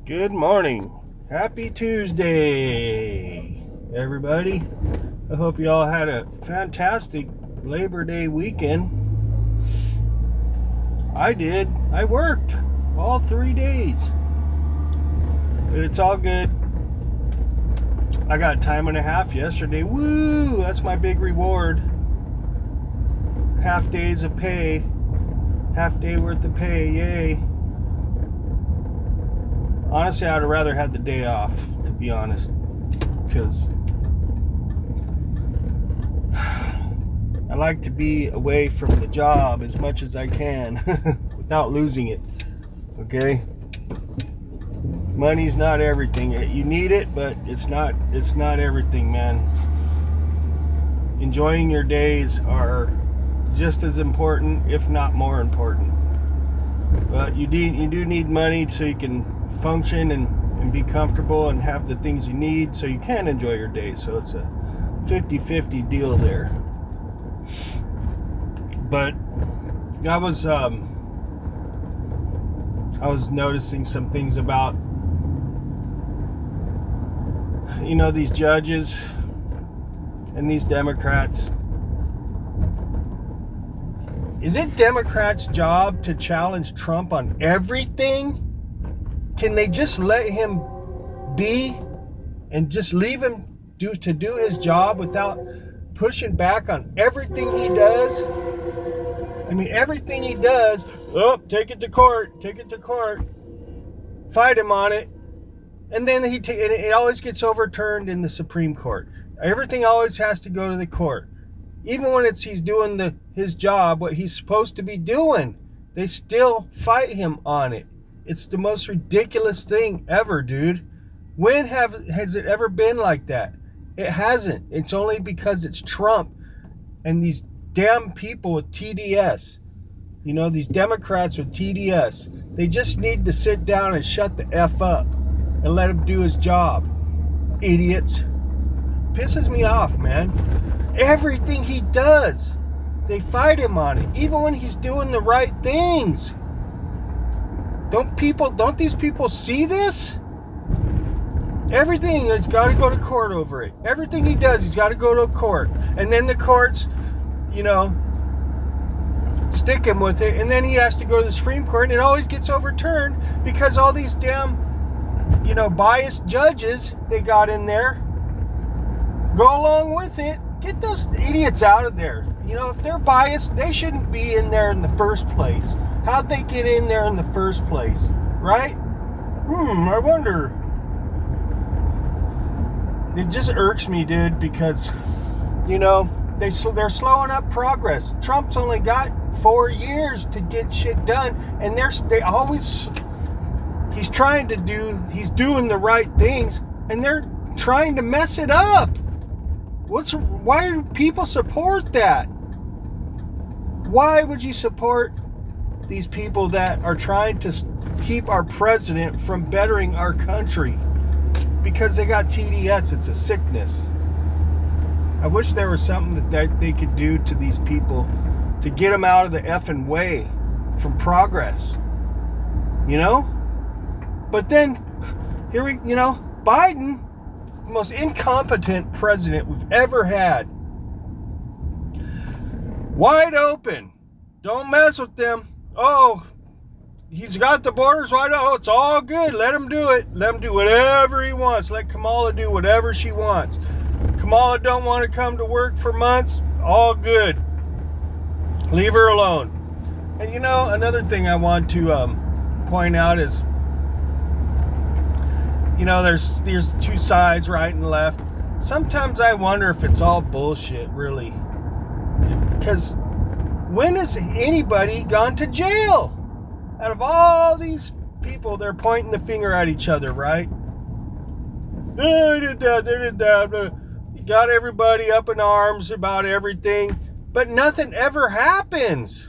Good morning. Happy Tuesday, everybody. I hope you all had a fantastic Labor Day weekend. I did. I worked all 3 days. But it's all good. I got time and a half yesterday. Woo! That's my big reward. Half days of pay. Half day worth of pay. Yay. Honestly, I'd rather have the day off, to be honest, because I like to be away from the job as much as I can without losing it. Okay? Money's not everything. You need it, but it's not everything, man. Enjoying your days are just as important, if not more important. But you do need money so you can function and be comfortable and have the things you need so you can enjoy your day. So it's a 50-50 deal there. But I was noticing some things about, these judges and these Democrats. Is it Democrats' job to challenge Trump on everything? Can they just let him be and just leave him do his job without pushing back on everything he does? I mean, everything he does, take it to court, fight him on it, and then it always gets overturned in the Supreme Court. Everything always has to go to the court. Even when he's doing his job, what he's supposed to be doing, they still fight him on it. It's the most ridiculous thing ever, dude. When has it ever been like that? It hasn't. It's only because it's Trump and these damn people with TDS. These Democrats with TDS. They just need to sit down and shut the F up and let him do his job. Idiots. Pisses me off, man. Everything he does, they fight him on it, even when he's doing the right things. Don't these people see this? Everything has got to go to court over it. Everything he does, he's got to go to a court. And then the courts, stick him with it. And then he has to go to the Supreme Court, and it always gets overturned because all these damn, biased judges they got in there go along with it. Get those idiots out of there. If they're biased, they shouldn't be in there in the first place. How'd they get in there in the first place? Right? I wonder. It just irks me, dude, because, they're slowing up progress. Trump's only got 4 years to get shit done, and he's doing the right things, and they're trying to mess it up. Why do people support that? Why would you support these people that are trying to keep our president from bettering our country? Because they got TDS. It's a sickness. I wish there was something that they could do to these people to get them out of the effing way from progress. But then, Biden, the most incompetent president we've ever had. Wide open. Don't mess with them. Oh, he's got the borders wide open. Oh, it's all good. Let him do it. Let him do whatever he wants. Let Kamala do whatever she wants. Kamala don't want to come to work for months. All good. Leave her alone. And another thing I want to point out is, there's two sides, right and left. Sometimes I wonder if it's all bullshit, really. Because when has anybody gone to jail? Out of all these people, they're pointing the finger at each other, right? They did that. You got everybody up in arms about everything, but nothing ever happens.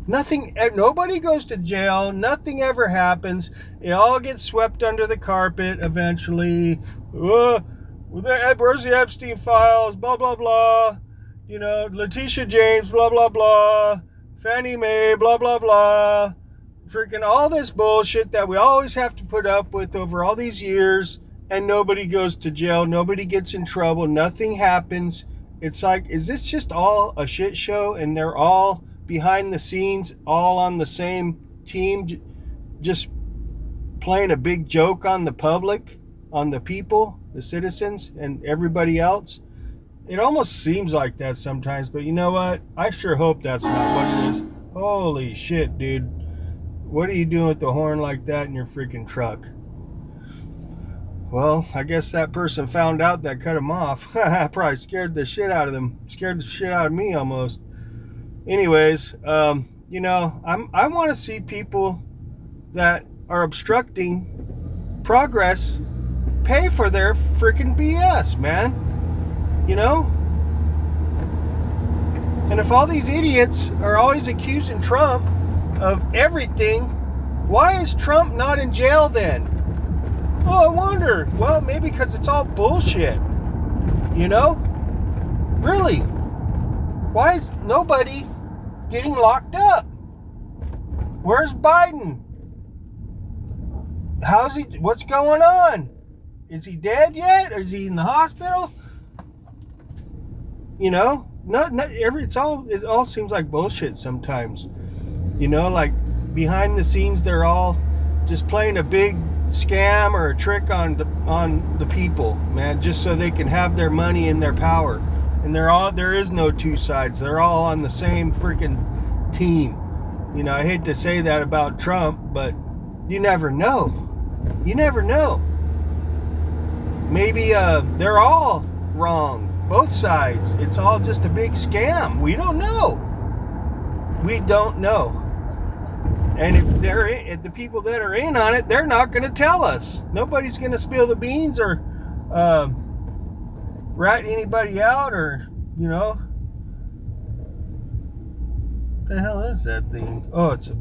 Nobody goes to jail. Nothing ever happens. It all gets swept under the carpet eventually. Where's the Epstein files? Blah, blah, blah. Letitia James, blah, blah, blah. Fannie Mae, blah, blah, blah. freaking all this bullshit that we always have to put up with over all these years, and nobody goes to jail, nobody gets in trouble, nothing happens. It's like, is this just all a shit show, and they're all behind the scenes, all on the same team, just playing a big joke on the public, on the people, the citizens, and everybody else? It almost seems like that sometimes, but you know what? I sure hope that's not what it is. Holy shit, dude. What are you doing with the horn like that in your freaking truck? Well, I guess that person found out that cut him off. Probably scared the shit out of them. Scared the shit out of me almost. Anyways, you know, I want to see people that are obstructing progress pay for their freaking BS, man. You know? And if all these idiots are always accusing Trump of everything, why is Trump not in jail then? Oh, I wonder. Well, maybe because it's all bullshit. You know? Really? Why is nobody getting locked up? Where's Biden? How's he? What's going on? Is he dead yet? Is he in the hospital? You know? It all seems like bullshit sometimes. You know, like behind the scenes, they're all just playing a big scam or a trick on the people, man, just so they can have their money and their power. And there is no two sides. They're all on the same freaking team. You know, I hate to say that about Trump, but you never know. You never know. Maybe they're all wrong. Both sides. It's all just a big scam. We don't know. We don't know. And if the people that are in on it, they're not going to tell us. Nobody's going to spill the beans or rat anybody out, or, you know. What the hell is that thing? Oh, it's a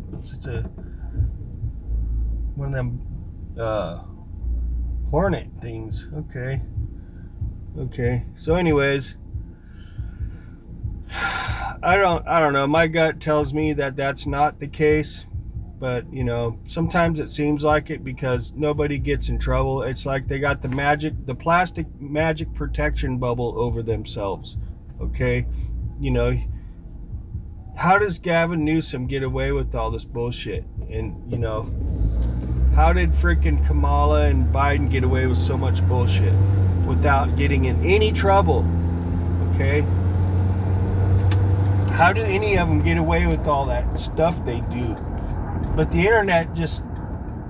one of them Hornet things. Okay. So anyways, I don't know. My gut tells me that that's not the case. But, you know, sometimes it seems like it because nobody gets in trouble. It's like they got the plastic magic protection bubble over themselves. Okay? You know, how does Gavin Newsom get away with all this bullshit? And, you know, how did freaking Kamala and Biden get away with so much bullshit without getting in any trouble? Okay? How do any of them get away with all that stuff they do? But the internet just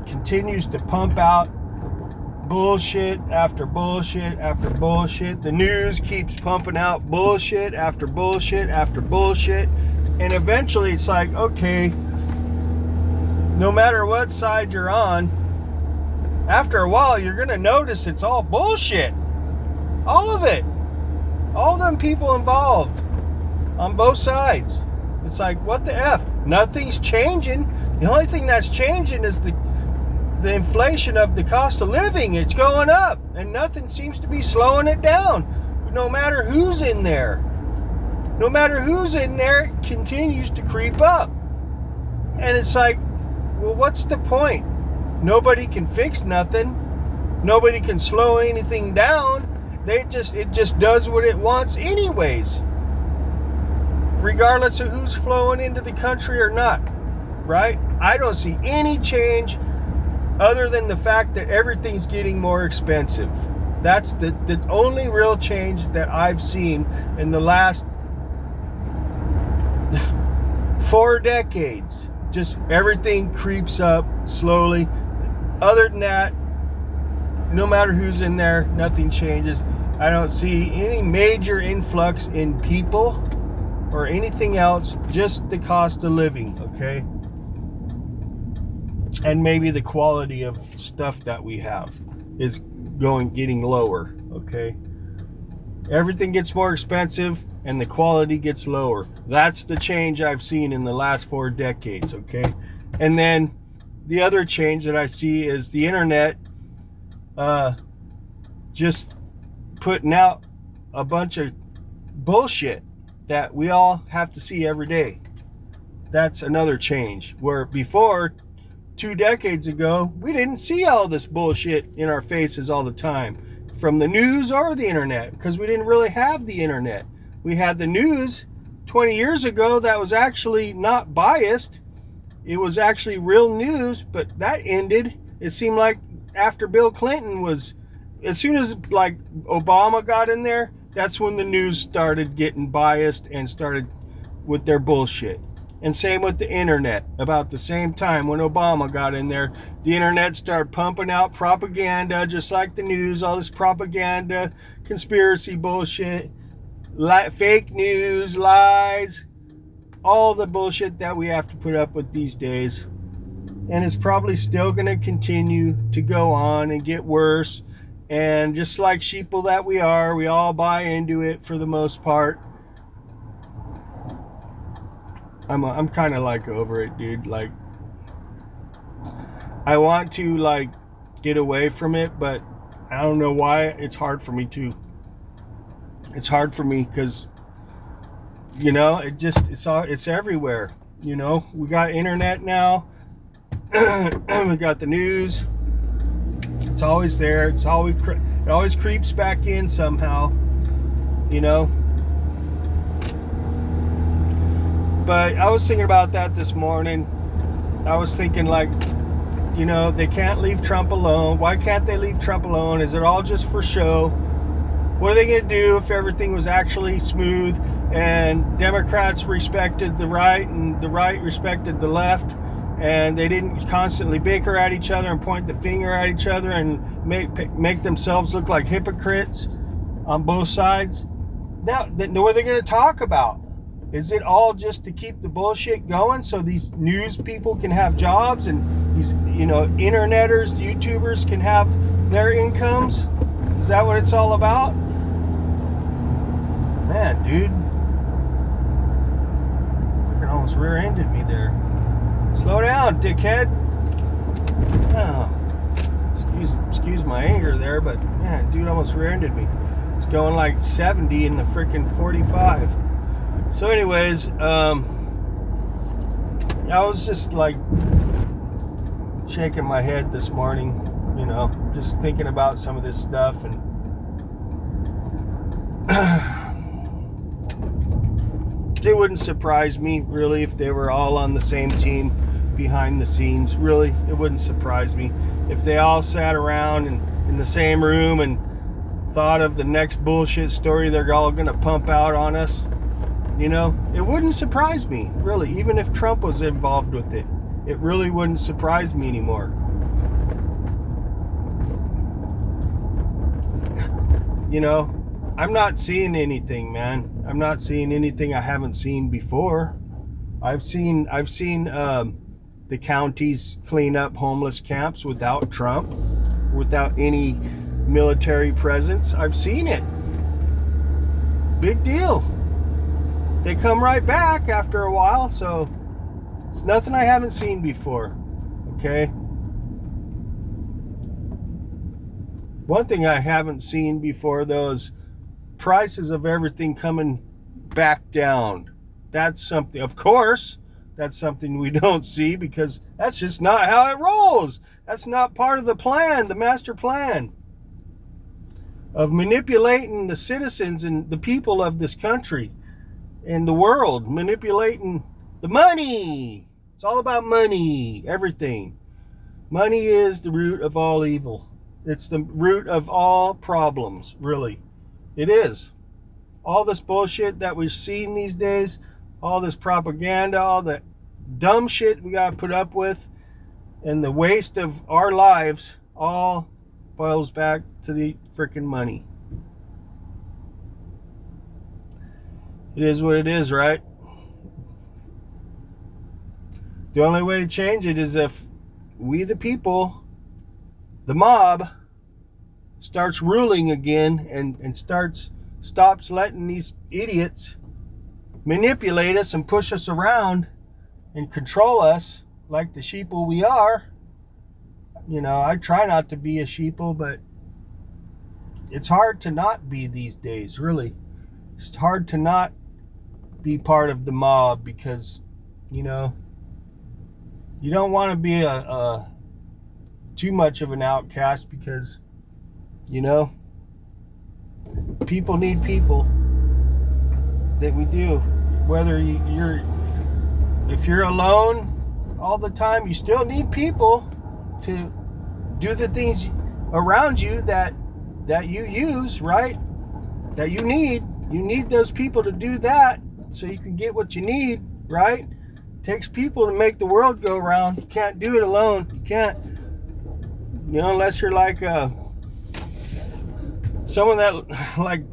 continues to pump out bullshit after bullshit after bullshit. The news keeps pumping out bullshit after bullshit after bullshit. And eventually it's like, okay, no matter what side you're on, after a while you're going to notice it's all bullshit. All of it. All them people involved on both sides. It's like, what the F? Nothing's changing. The only thing that's changing is the inflation of the cost of living. It's going up, and nothing seems to be slowing it down. No matter who's in there. No matter who's in there, it continues to creep up. And it's like, well, what's the point? Nobody can fix nothing. Nobody can slow anything down. It just does what it wants anyways. Regardless of who's flowing into the country or not. Right? I don't see any change other than the fact that everything's getting more expensive. That's the only real change that I've seen in the last 4 decades. Just everything creeps up slowly. Other than that, no matter who's in there, nothing changes. I don't see any major influx in people or anything else, just the cost of living, okay? And maybe the quality of stuff that we have is getting lower, okay? Everything gets more expensive and the quality gets lower. That's the change I've seen in the last 4 decades, okay? And then the other change that I see is the internet just putting out a bunch of bullshit that we all have to see every day. That's another change. Where before, 2 decades ago, we didn't see all this bullshit in our faces all the time from the news or the internet, because we didn't really have the internet. We had the news 20 years ago that was actually not biased. It was actually real news, but that ended. It seemed like after Bill Clinton was, as soon as like Obama got in there, that's when the news started getting biased and started with their bullshit. And same with the internet. About the same time when Obama got in there, the internet started pumping out propaganda, just like the news, all this propaganda, conspiracy bullshit, fake news, lies, all the bullshit that we have to put up with these days. And it's probably still going to continue to go on and get worse. And just like sheeple that we are, we all buy into it for the most part. I'm kind of like over it, dude. Like, I want to like get away from it, but I don't know why. It's hard for me to. It's hard for me because, you know, it's everywhere. You know, we got internet now. We got the news. It's always there. It always creeps back in somehow. You know. But I was thinking about that this morning. I was thinking, like, you know, they can't leave Trump alone. Why can't they leave Trump alone? Is it all just for show? What are they going to do if everything was actually smooth and Democrats respected the right and the right respected the left, and they didn't constantly bicker at each other and point the finger at each other and make themselves look like hypocrites on both sides? Now, what are they going to talk about? Is it all just to keep the bullshit going so these news people can have jobs and these, you know, interneters, YouTubers can have their incomes? Is that what it's all about? Man, dude. Freaking almost rear-ended me there. Slow down, dickhead. Oh, excuse my anger there, but man, dude almost rear-ended me. It's going like 70 in the freaking 45. So anyways, I was just like shaking my head this morning, you know, just thinking about some of this stuff, and it wouldn't surprise me really if they were all on the same team behind the scenes. Really, it wouldn't surprise me if they all sat around in the same room and thought of the next bullshit story they're all gonna pump out on us. You know, it wouldn't surprise me, really, even if Trump was involved with it. It really wouldn't surprise me anymore. You know, I'm not seeing anything, man. I'm not seeing anything I haven't seen before. I've seen the counties clean up homeless camps without Trump, without any military presence. I've seen it. Big deal. They come right back after a while, so it's nothing I haven't seen before, okay? One thing I haven't seen before, though, is prices of everything coming back down. That's something, of course, that's something we don't see because that's just not how it rolls. That's not part of the plan, the master plan of manipulating the citizens and the people of this country. In the world, manipulating the money. It's all about money, everything. Money is the root of all evil. It's the root of all problems, really. It is. All this bullshit that we've seen these days, all this propaganda, all the dumb shit we got to put up with, and the waste of our lives all boils back to the freaking money. It is what it is, right? The only way to change it is if we, the people, the mob, starts ruling again and stops letting these idiots manipulate us and push us around and control us like the sheeple we are. You know, I try not to be a sheeple, but it's hard to not be these days, really. It's hard to not be part of the mob because, you know, you don't want to be a too much of an outcast, because you know people need people. That we do. Whether if you're alone all the time, you still need people to do the things around you that you use, right? That you need. You need those people to do that so you can get what you need, right? It takes people to make the world go around. You can't do it alone. You can't, unless you're like someone that, like,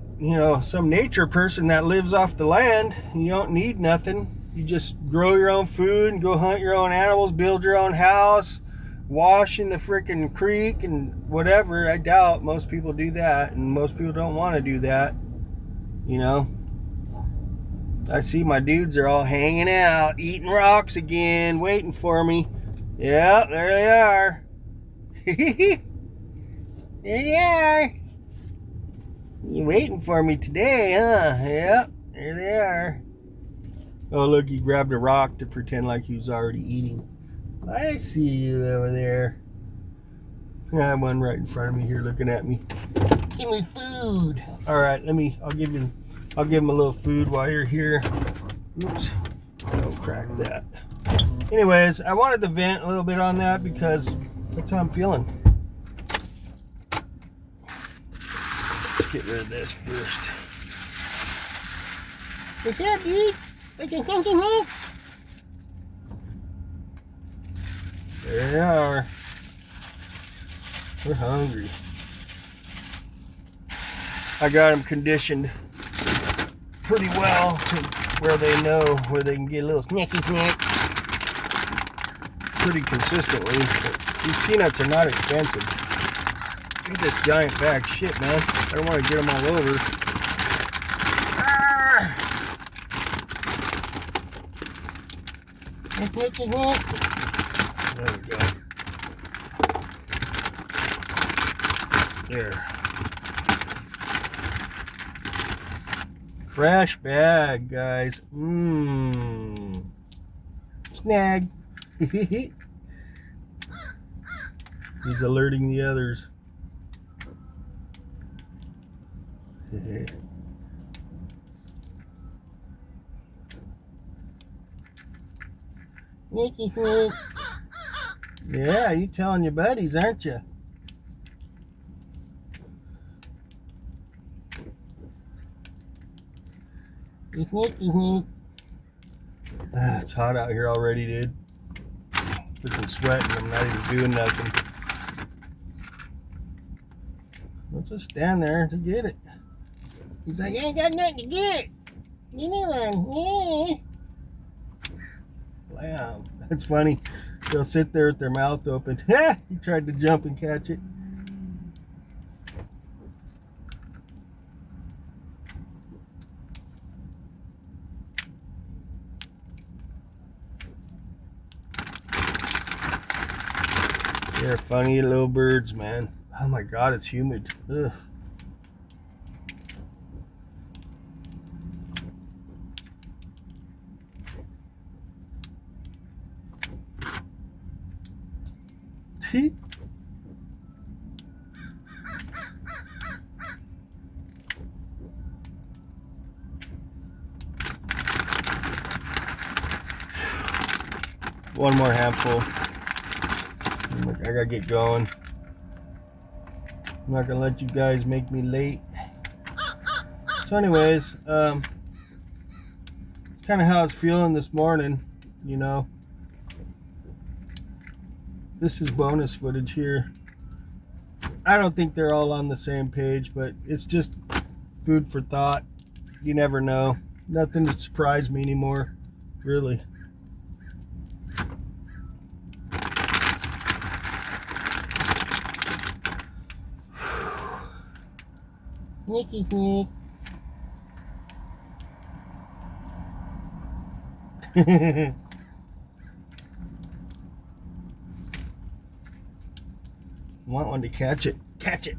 some nature person that lives off the land. You don't need nothing. You just grow your own food and go hunt your own animals, build your own house, wash in the freaking creek and whatever. I doubt most people do that, and most people don't want to do that. I see my dudes are all hanging out, eating rocks again, waiting for me. Yeah, there they are. There they are. You waiting for me today, huh? Yep, there they are. Oh, look, he grabbed a rock to pretend like he was already eating. I see you over there. I have one right in front of me here looking at me. Give me food. All right, I'll give him a little food while you're here. Oops, don't crack that. Anyways, I wanted to vent a little bit on that because that's how I'm feeling. Let's get rid of this first. What's up, dude? There they are. They're hungry. I got them conditioned pretty well to where they know where they can get a little snacky snack pretty consistently. But these peanuts are not expensive. Look at this giant bag. Shit, man. I don't want to get them all over. There we go. There. Fresh bag, guys. Snag. He's alerting the others. Nicky, yeah, you telling your buddies, aren't you? It's hot out here already, dude. Freaking sweating. I'm not even doing nothing. I'll just stand there to get it. He's like, I ain't got nothing to get. Give me one. Lamb. That's funny. They'll sit there with their mouth open. He tried to jump and catch it. They're funny little birds, man. Oh my God, it's humid. Ugh. One more handful. I gotta get going. I'm not gonna let you guys make me late. So anyways, it's kind of how it's feeling this morning, This is bonus footage here. I don't think they're all on the same page, but it's just food for thought. You never know. Nothing to surprise me anymore, really. Nicky Nick. Want one to catch it. Catch it.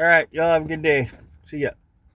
All right, y'all have a good day. See ya.